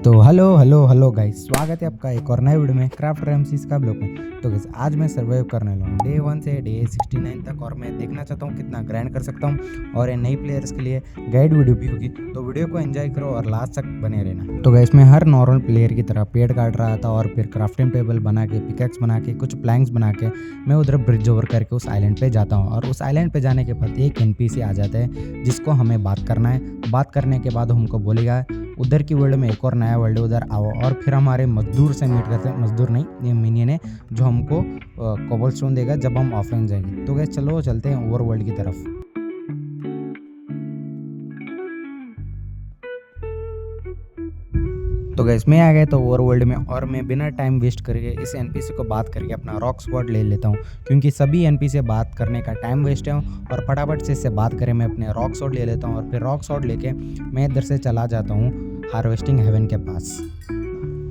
तो hello guys, स्वागत है आपका एक और नए वीडियो में क्राफ्ट रेमसीज का ब्लॉग में। तो गाइस आज मैं सर्वाइव करने लगा हूँ डे 1 से डे 69 तक, और मैं देखना चाहता हूँ कितना ग्रैंड कर सकता हूँ। और ये नई प्लेयर्स के लिए गाइड वीडियो भी होगी, तो वीडियो को एंजॉय करो और लास्ट तक बने रहना। तो गाइस मैं हर नॉर्मल प्लेयर की तरह पेड़ काट रहा था और फिर क्राफ्टिंग टेबल बना के, पिकैक्स बना के, कुछ प्लैंक्स बना के मैं उधर ब्रिज ओवर करके उस आइलैंड पे जाता हूँ। और उस आइलैंड पे जाने के बाद एक एनपीसी आ जाता है जिसको हमें बात करना है। बात करने के बाद हमको बोलेगा उधर की वर्ल्ड में एक और नया वर्ल्ड है, उधर आओ। और फिर हमारे मजदूर से मीट करते हैं, मजदूर नहीं, ये मिनियन है जो हमको कोबलस्टोन देगा जब हम ऑफलाइन जाएंगे। तो गैस चलो चलते हैं ओवर वर्ल्ड की तरफ। तो गैस मैं आ गया तो ओवर वर्ल्ड में, और मैं बिना टाइम वेस्ट करके इस एनपीसी को बात करके अपना रॉक स्क्वाड ले लेता हूँ, क्योंकि सभी एनपीसी से बात करने का टाइम वेस्ट है। और फटाफट से इससे बात करें मैं अपने रॉक स्वॉर्ड ले लेता हूँ, और फिर रॉक स्वॉर्ड लेके मैं इधर से चला जाता हूँ हार्वेस्टिंग हेवन के पास।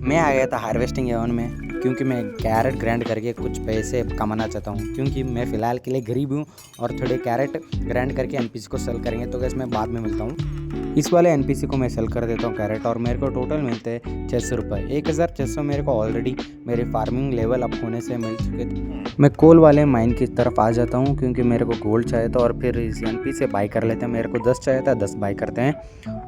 मैं आ गया था हार्वेस्टिंग हेवन में, क्योंकि मैं कैरेट ग्राइंड करके कुछ पैसे कमाना चाहता हूँ, क्योंकि मैं फ़िलहाल के लिए गरीब हूँ। और थोड़े कैरेट ग्राइंड करके एनपीसी को सेल करेंगे, तो गैस मैं बाद में मिलता हूँ। इस वाले एनपीसी को मैं सेल कर देता हूँ कैरेट, और मेरे को टोटल मिलते हैं 600 रुपये। 1600 मेरे को ऑलरेडी मेरे फार्मिंग लेवल अप होने से मिल चुके थे। मैं कोल वाले माइन की तरफ आ जाता हूँ, क्योंकि मेरे को गोल्ड चाहिए था, और फिर इस एनपी से बाई कर लेते हैं। मेरे को 10 चाहिए था, 10 बाई करते हैं।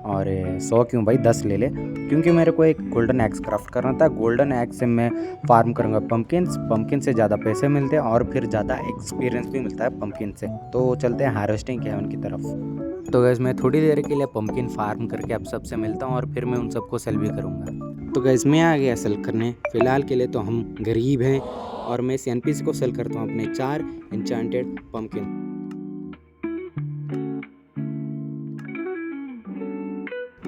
और 100 क्यों भाई, 10 ले ले, क्योंकि मेरे को एक गोल्डन एक्स क्राफ्ट करना था। गोल्डन एक्स से मैं फार्म करूँगा पंपकिन से ज़्यादा पैसे मिलते हैं, और फिर ज़्यादा एक्सपीरियंस भी मिलता है पंपकिन से। तो चलते हैं हार्वेस्टिंग हेवन की तरफ। तो गैस मैं थोड़ी देर के लिए पंपकिन फार्म करके आप सबसे मिलता हूँ, और फिर मैं उन सबको सेल भी करूँगा। तो गैस मैं आ गया सेल करने। फ़िलहाल के लिए तो हम गरीब हैं, और मैं इस एनपीसी को सेल करता हूँ अपने 4 एन्चेंटेड पंपकिन।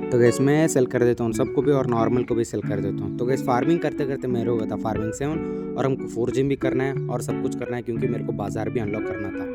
तो गैस मैं सेल कर देता हूँ सबको भी, और नॉर्मल को भी सेल कर देता हूँ। तो गैस फार्मिंग करते करते मेरे हो गया था फार्मिंग 7, और हमको फोर्जिंग भी करना है और सब कुछ करना है, क्योंकि मेरे को बाजार भी अनलॉक करना था।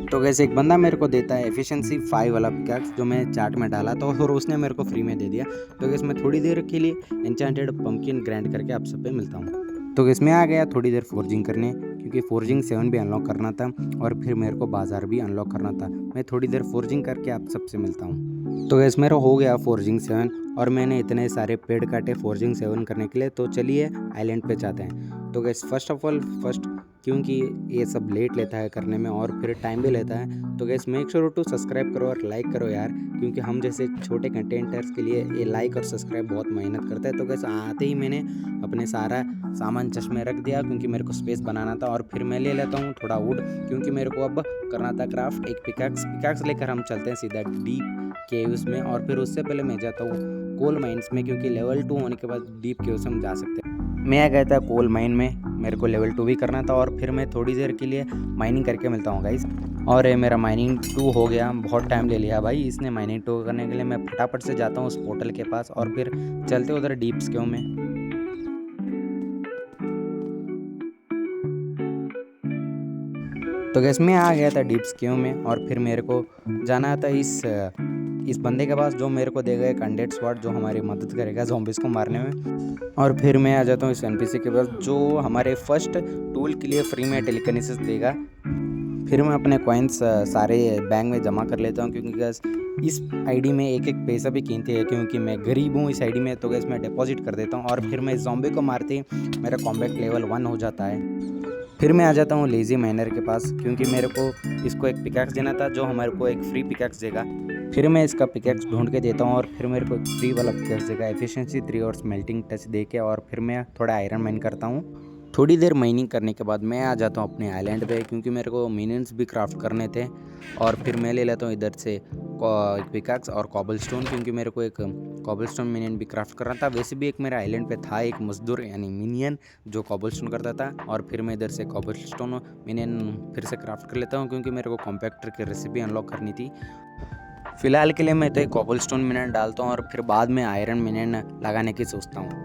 तो गैस एक बंदा मेरे को देता है एफिशिएंसी 5 वाला पिकैक्स, जो मैं चार्ट में डाला था, और उसने मेरे को फ्री में दे दिया। तो गैस मैं थोड़ी देर के लिए एन्चेंटेड पंपकिन ग्राइंड करके आप सब पे मिलता हूँ। तो गैस मैं आ गया थोड़ी देर फोर्जिंग करने, क्योंकि फोर्जिंग 7 भी अनलॉक करना था, और फिर मेरे को बाजार भी अनलॉक करना था। मैं थोड़ी देर फोर्जिंग करके आप सबसे मिलता हूँ। तो गैस मेरा हो गया फोर्जिंग 7, और मैंने इतने सारे पेड़ काटे फोर्जिंग 7 करने के लिए। तो चलिए आइलैंड पे जाते हैं। तो गैस फर्स्ट क्योंकि ये सब लेट लेता है करने में, और फिर टाइम भी लेता है, तो guys make sure to subscribe करो और लाइक करो यार, क्योंकि हम जैसे छोटे कंटेंटर्स के लिए ये लाइक और सब्सक्राइब बहुत मेहनत करता है। तो गैस आते ही मैंने अपने सारा सामान चश्मे रख दिया, क्योंकि मेरे को स्पेस बनाना था। और फिर मैं ले लेता हूँ थोड़ा वुड, क्योंकि मेरे को अब करना था क्राफ्ट एक पिकैक्स लेकर हम चलते हैं सीधा डीप केव्स में। और फिर उससे पहले मैं जाता हूँ कोल माइंस में, क्योंकि लेवल 2 होने के बाद डीप केव्स हम जा सकते हैं। मैं आ गया था कोल माइन में, मेरे को लेवल 2 भी करना था, और फिर मैं थोड़ी देर के लिए माइनिंग करके मिलता हूँ गाइस। और ये मेरा माइनिंग 2 हो गया, बहुत टाइम ले लिया भाई इसने माइनिंग 2 करने के लिए। मैं फटाफट से जाता हूँ उस पोर्टल के पास, और फिर चलते उधर डीप केव में। तो गैस मैं आ गया था डीप केव में, और फिर मेरे को जाना था इस बंदे के पास, जो मेरे को देगा एक अनडेड स्वॉर्ड, जो हमारी मदद करेगा ज़ॉम्बीज़ को मारने में। और फिर मैं आ जाता हूँ इस एनपीसी के पास, जो हमारे फर्स्ट टूल के लिए फ्री में टेलीकिनेसिस देगा। फिर मैं अपने कॉइन्स सारे बैंक में जमा कर लेता हूँ, क्योंकि गैस इस आईडी में एक एक पैसा भी कीमती है, क्योंकि मैं गरीब हूँ इस आईडी में। तो गैस मैं डिपॉजिट कर देता हूँ, और फिर मैं ज़ॉम्बी को मारते ही मेरा कॉम्बैट लेवल 1 हो जाता है। फिर मैं आ जाता हूँ लेज़ी माइनर के पास, क्योंकि मेरे को इसको एक पिकैक्स देना था, जो हमारे को एक फ्री पिकैक्स देगा। फिर मैं इसका पिकैक्स ढूंढ के देता हूँ, और फिर मेरे को एक फ्री वाला पिकैक्स देगा एफिशिएंसी 3 और स्मेल्टिंग टच दे के। और फिर मैं थोड़ा आयरन माइन करता हूँ। थोड़ी देर माइनिंग करने के बाद मैं आ जाता हूँ अपने आइलैंड पे, क्योंकि मेरे को मिनियंस भी क्राफ्ट करने थे। और फिर मैं ले लेता हूँ इधर से एक पिकैक्स और कॉबलस्टोन, क्योंकि मेरे को एक कॉबलस्टोन मिनियन भी क्राफ्ट करना था। वैसे भी एक मेरे आइलैंड पे था एक मजदूर यानी मिनियन, जो कॉबलस्टोन करता था। और फिर मैं इधर से कॉबलस्टोन मिनियन फिर से क्राफ्ट कर लेता हूँ, क्योंकि मेरे को कॉम्पैक्टर की रेसिपी अनलॉक करनी थी। फिलहाल के लिए मैं तो एक कॉबलस्टोन मिनियन डालता हूँ, और फिर बाद में आयरन मिनियन लगाने की सोचता हूँ।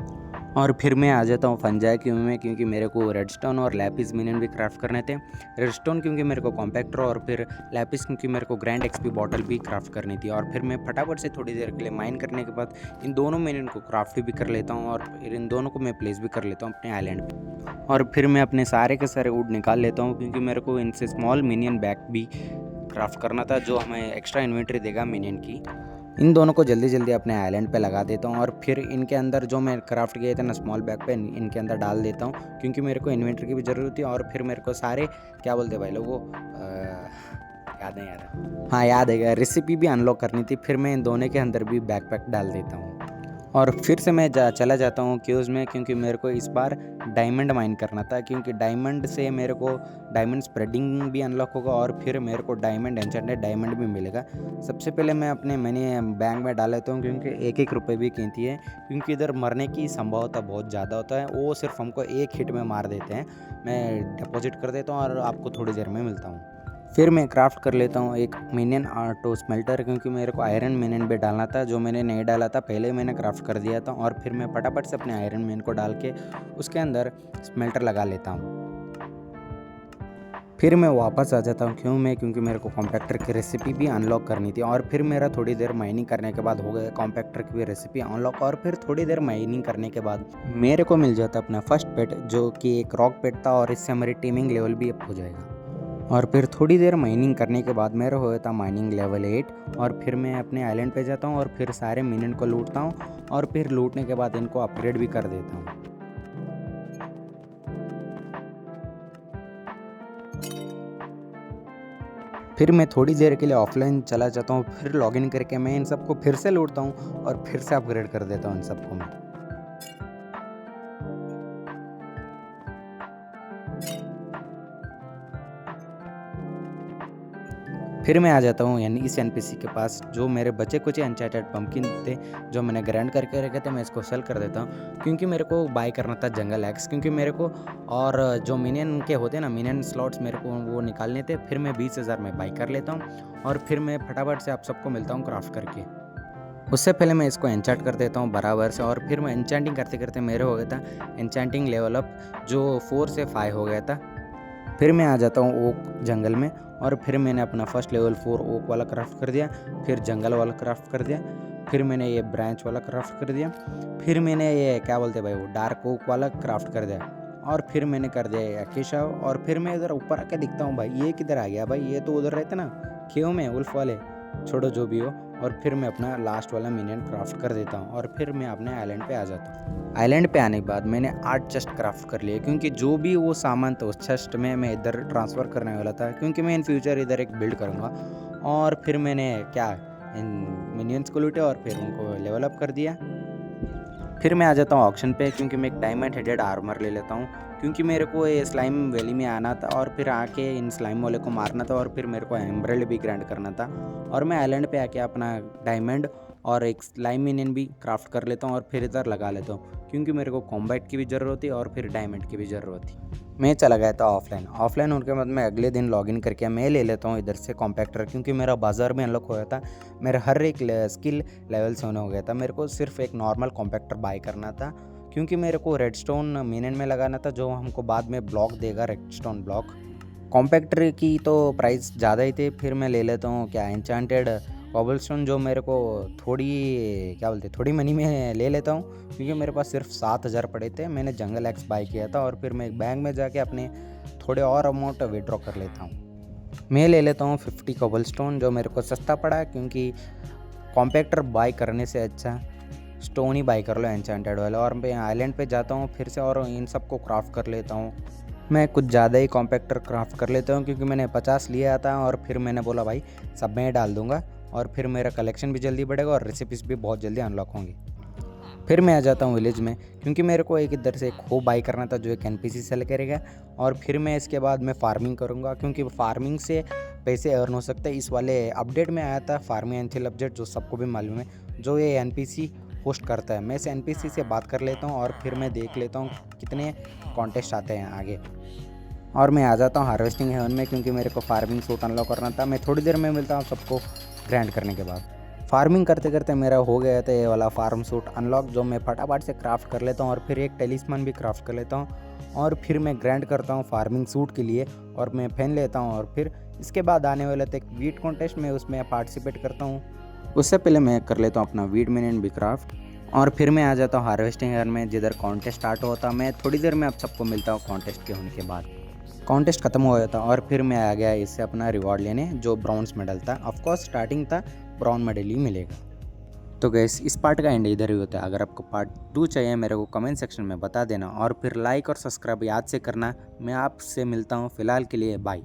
और फिर मैं आ जाता हूँ फंजाई क्यू में, क्योंकि मेरे को रेडस्टोन और लैपिस मिनियन भी क्राफ्ट करने थे। रेडस्टोन क्योंकि मेरे को कॉम्पैक्टर, और फिर लैपिस क्योंकि मेरे को ग्रैंड एक्सपी बॉटल भी क्राफ्ट करनी थी। और फिर मैं फटाफट से थोड़ी देर के लिए माइन करने के बाद इन दोनों मिनियन को क्राफ्ट भी कर लेता हूँ, और फिर इन दोनों को मैं प्लेस भी कर लेता हूँ अपने आइलैंड पे। और फिर मैं अपने सारे के सारे वुड निकाल लेता हूँ, क्योंकि मेरे को इनसे स्मॉल मिनियन बैग भी क्राफ्ट करना था, जो हमें एक्स्ट्रा इन्वेंट्री देगा मिनियन की। इन दोनों को जल्दी जल्दी अपने आइलैंड पे लगा देता हूँ और फिर इनके अंदर जो मैं क्राफ्ट किए थे ना स्मॉल बैग पे इनके अंदर डाल देता हूँ, क्योंकि मेरे को इन्वेंटरी की भी ज़रूरत थी और फिर मेरे को सारे क्या बोलते भाई लोगों याद नहीं आ रहा, हाँ याद है गया, रेसिपी भी अनलॉक करनी थी। फिर मैं इन दोनों के अंदर भी बैकपैक डाल देता हूँ और फिर से मैं चला जाता हूँ क्यूज़ में, क्योंकि मेरे को इस बार डायमंड माइन करना था, क्योंकि डायमंड से मेरे को डायमंड स्प्रेडिंग भी अनलॉक होगा और फिर मेरे को डायमंड एन्चेंटेड डायमंड भी मिलेगा। सबसे पहले मैं अपने मनी बैंक में डाल लेता हूँ, क्योंकि एक एक रुपये भी कीमती है, क्योंकि इधर मरने की संभावना बहुत ज़्यादा होता है। वो सिर्फ हमको एक हिट में मार देते हैं। मैं डिपॉजिट कर देता हूँ और आपको थोड़ी देर में मिलता हूँ। फिर मैं क्राफ्ट कर लेता हूँ एक मिनियन ऑटो स्मेल्टर, क्योंकि मेरे को आयरन मिनियन भी डालना था, जो मैंने नहीं डाला था, पहले मैंने क्राफ्ट कर दिया था। और फिर मैं फटाफट से अपने आयरन मिनियन को डाल के उसके अंदर स्मेल्टर लगा लेता हूँ। फिर मैं वापस आ जाता हूँ, क्योंकि मेरे को कॉम्पैक्टर की रेसिपी भी अनलॉक करनी थी। और फिर मेरा थोड़ी देर माइनिंग करने के बाद हो गया कॉम्पैक्टर की भी रेसिपी अनलॉक। और फिर थोड़ी देर माइनिंग करने के बाद मेरे को मिल जाता अपना फर्स्ट पेट, जो कि एक रॉक पेट था, और इससे हमारी टीमिंग लेवल भी अप हो जाएगा। और फिर थोड़ी देर माइनिंग करने के बाद मेरा हो था माइनिंग लेवल 8। और फिर मैं अपने आइलैंड पे जाता हूँ और फिर सारे मिनियन को लूटता हूँ और फिर लूटने के बाद इनको अपग्रेड भी कर देता हूँ। फिर मैं थोड़ी देर के लिए ऑफलाइन चला जाता हूँ, फिर लॉगिन करके मैं इन सबको फिर से लूटता हूँ और फिर से अपग्रेड कर देता हूँ इन सबको मैं। फिर मैं आ जाता हूँ यानी इस एनपीसी के पास, जो मेरे बचे कुछ एन्चेंटेड पंपकिन थे जो मैंने ग्राइंड करके रखे थे, मैं इसको सेल कर देता हूँ, क्योंकि मेरे को बाय करना था जंगल एक्स, क्योंकि मेरे को और जो मिनियन के होते हैं ना मिनियन स्लॉट्स मेरे को वो निकालने थे। फिर मैं 20,000 में बाय कर लेता हूँ और फिर मैं फटाफट से आप सबको मिलता हूँ क्राफ्ट करके। उससे पहले मैं इसको एन्चेंट कर देता हूँ बराबर से। और फिर मैं एन्चेंटिंग करते करते मेरे हो गया था एन्चेंटिंग लेवल अप, जो 4 से 5 हो गया था। फिर मैं आ जाता हूँ ओक जंगल में और फिर मैंने अपना फर्स्ट लेवल 4 ओक वाला क्राफ्ट कर दिया, फिर जंगल वाला क्राफ्ट कर दिया, फिर मैंने ये ब्रांच वाला क्राफ्ट कर दिया, फिर मैंने ये क्या बोलते हैं भाई वो डार्क ओक वाला क्राफ्ट कर दिया, और फिर मैंने कर दिया अकेशा। और फिर मैं इधर ऊपर आके दिखता हूँ भाई ये किधर आ गया, भाई ये तो उधर रहते ना खेव में उल्फ वाले, छोड़ो जो भी हो। और फिर मैं अपना लास्ट वाला मिनियन क्राफ्ट कर देता हूँ और फिर मैं अपने आइलैंड पे आ जाता हूँ। आइलैंड पे आने के बाद मैंने 8 चेस्ट क्राफ्ट कर लिए, क्योंकि जो भी वो सामान था उस चेस्ट में मैं इधर ट्रांसफ़र करने वाला था, क्योंकि मैं इन फ्यूचर इधर एक बिल्ड करूँगा। और फिर मैंने क्या इन मिनियंस को लूटे और फिर उनको लेवल अप कर दिया। फिर मैं आ जाता हूँ ऑक्शन पे, क्योंकि मैं एक डायमंड हेडेड आर्मर ले लेता हूँ, क्योंकि मेरे को ये स्लाइम वैली में आना था और फिर आके इन स्लाइम वाले को मारना था, और फिर मेरे को एम्ब्रेल्ड भी ग्राइंड करना था। और मैं आइलैंड पे आके अपना डायमंड और एक स्लाइम मिनियन भी क्राफ्ट कर लेता हूँ और फिर इधर लगा लेता हूँ, क्योंकि मेरे को कॉम्बैट की भी ज़रूरत थी और फिर डायमंड की भी ज़रूरत थी। मैं चला गया था ऑफलाइन उनके बाद मैं अगले दिन लॉगिन करके मैं ले लेता हूँ इधर से कॉम्पैक्टर, क्योंकि मेरा बाज़ार में अनलॉक हो गया था। मेरा हर एक स्किल लेवल से होने हो गया था। मेरे को सिर्फ एक नॉर्मल कॉम्पैक्टर बाय करना था, क्योंकि मेरे को रेडस्टोन मिनियन में लगाना था, जो हमको बाद में ब्लॉक देगा रेडस्टोन ब्लॉक। कॉम्पैक्टर की तो प्राइस ज़्यादा ही थे, फिर मैं ले लेता हूँ क्या एन्चेंटेड कॉबलस्टोन, जो मेरे को थोड़ी क्या बोलते थोड़ी मनी में ले लेता हूँ, क्योंकि मेरे पास सिर्फ 7,000 पड़े थे। मैंने जंगल एक्स बाय किया था और फिर मैं एक बैंक में जाके अपने थोड़े और अमाउंट विड्रॉ कर लेता हूँ। मैं ले लेता हूँ 50 कॉबलस्टोन, जो मेरे को सस्ता पड़ा, क्योंकि कॉम्पैक्टर बाय करने से अच्छा स्टोन ही बाय कर लो एन्चेंटेड वाला। और मैं आइलैंड पे जाता हूँ फिर से और इन सबको क्राफ्ट कर लेता हूँ। मैं कुछ ज़्यादा ही कॉम्पैक्टर क्राफ्ट कर लेता हूँ, क्योंकि मैंने 50 लिया था और फिर मैंने बोला भाई सब मैं डाल दूँगा, और फिर मेरा कलेक्शन भी जल्दी बढ़ेगा और रेसिपीज़ भी बहुत जल्दी अनलॉक होंगी। फिर मैं आ जाता हूँ विलेज में, क्योंकि मेरे को एक इधर से एक खो बाई करना था, जो एक एनपीसी सेल करेगा। और फिर मैं इसके बाद मैं फार्मिंग करूँगा, क्योंकि फार्मिंग से पैसे अर्न हो सकते हैं। इस वाले अपडेट में आया था फार्मिंग एंथिल अपडेट, जो सबको भी मालूम है, जो ये एनपीसी होस्ट करता है। मैं इस एनपीसी से बात कर लेता हूँ और फिर मैं देख लेता हूँ कितने कॉन्टेस्ट आते हैं आगे। और मैं आ जाता हूँ हार्वेस्टिंग हेवन में, क्योंकि मेरे को फार्मिंग सूट अनलॉक करना था। मैं थोड़ी देर में मिलता हूँ सबको ग्राइंड करने के बाद। फार्मिंग करते करते मेरा हो गया था ये वाला फार्म सूट अनलॉक, जो मैं फटाफट से क्राफ्ट कर लेता हूँ और फिर एक टेलिस्मान भी क्राफ्ट कर लेता हूँ। और फिर मैं ग्राइंड करता हूँ फार्मिंग सूट के लिए और मैं पहन लेता हूँ। और फिर इसके बाद आने वाला था एक वीट कॉन्टेस्ट में, उसमें पार्टिसिपेट करता हूँ। उससे पहले मैं कर लेता हूँ अपना वीट मिनियन भी क्राफ्ट, और फिर मैं आ जाता हूँ हार्वेस्टिंग हेवन में, जिधर कॉन्टेस्ट स्टार्ट होता। मैं थोड़ी देर में आप सबको मिलता हूँ कॉन्टेस्ट के होने के बाद। कॉन्टेस्ट खत्म हो गया था और फिर मैं आ गया इससे अपना रिवॉर्ड लेने, जो ब्रॉन्ज मेडल था। ऑफकोर्स स्टार्टिंग था ब्राउन मेडल ही मिलेगा। तो गैस इस पार्ट का एंड इधर ही होता है। अगर आपको पार्ट 2 चाहिए मेरे को कमेंट सेक्शन में बता देना और फिर लाइक और सब्सक्राइब याद से करना। मैं आपसे मिलता हूँ, फिलहाल के लिए बाय।